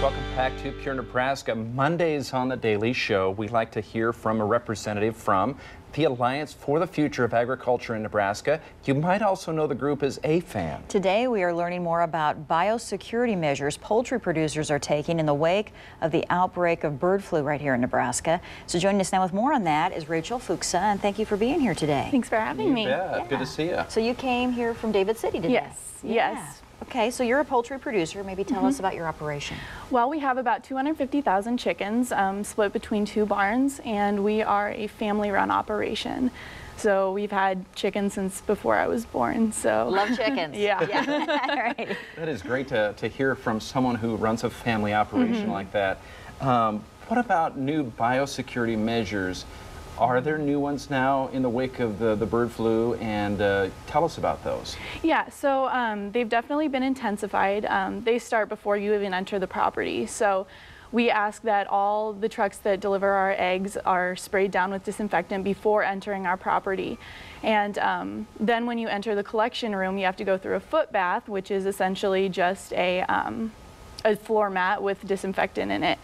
Welcome back to Pure Nebraska. Mondays on the Daily Show, we like to hear from a representative from the Alliance for the Future of Agriculture in Nebraska. You might also know the group as AFAN. Today we are learning more about biosecurity measures poultry producers are taking in the wake of the outbreak of bird flu right here in Nebraska. So joining us now with more on that is Rachel Ruxa, and thank you for being here today. Thanks for having me. Yeah. Good to see you. So you came here from David City today? Yes, yes. Okay, so you're a poultry producer. Maybe tell us about your operation. Well, we have about 250,000 chickens split between 2 barns, and we are a family-run operation. So we've had chickens since before I was born. So love chickens. Yeah. All right. That is great to hear from someone who runs a family operation like that. What about new biosecurity measures? Are there new ones now in the wake of the bird flu, and tell us about those. Yeah, so they've definitely been intensified. They start before you even enter the property. So we ask that all the trucks that deliver our eggs are sprayed down with disinfectant before entering our property. And then when you enter the collection room, you have to go through a foot bath, which is essentially just a floor mat with disinfectant in it.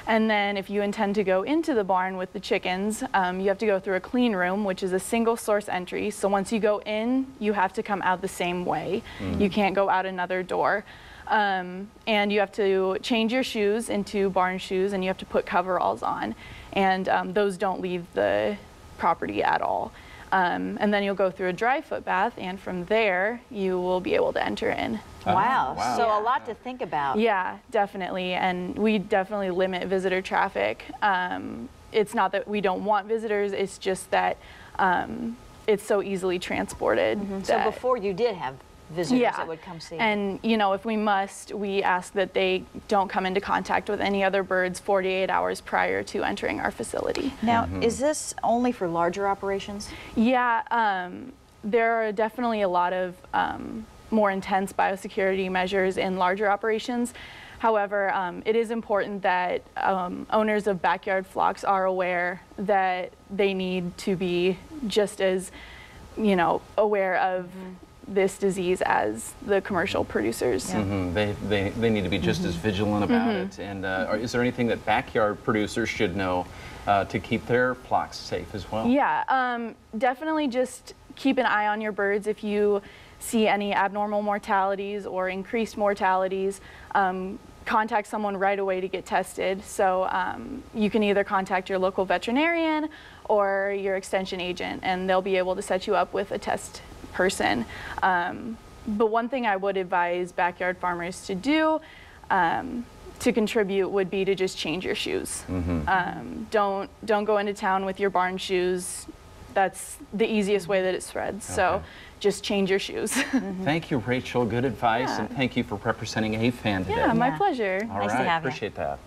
And then if you intend to go into the barn with the chickens, you have to go through a clean room, which is a single source entry. So once you go in, you have to come out the same way. You can't go out another door. And you have to change your shoes into barn shoes, and you have to put coveralls on. And those don't leave the property at all. And then you'll go through a dry foot bath, and from there you will be able to enter in. Wow. Wow. So a lot to think about. Yeah, definitely. And we definitely limit visitor traffic. It's not that we don't want visitors, it's just that it's so easily transported. So before you did have visitors that would come see. And you know, if we must, we ask that they don't come into contact with any other birds 48 hours prior to entering our facility. Now, is this only for larger operations? Yeah, there are definitely a lot of more intense biosecurity measures in larger operations. However, it is important that owners of backyard flocks are aware that they need to be just as, you know, aware of this disease as the commercial producers. They need to be just as vigilant about it. And is there anything that backyard producers should know to keep their flocks safe as well? Yeah, definitely just keep an eye on your birds. If you see any abnormal mortalities or increased mortalities, contact someone right away to get tested. So you can either contact your local veterinarian or your extension agent, and they'll be able to set you up with a test person. But one thing I would advise backyard farmers to do to contribute would be to just change your shoes. Don't go into town with your barn shoes. That's the easiest way that it spreads. So just change your shoes. Thank you, Rachel. Good advice, and thank you for representing AFAN today. Yeah, my pleasure. All Nice to right, have you. appreciate that.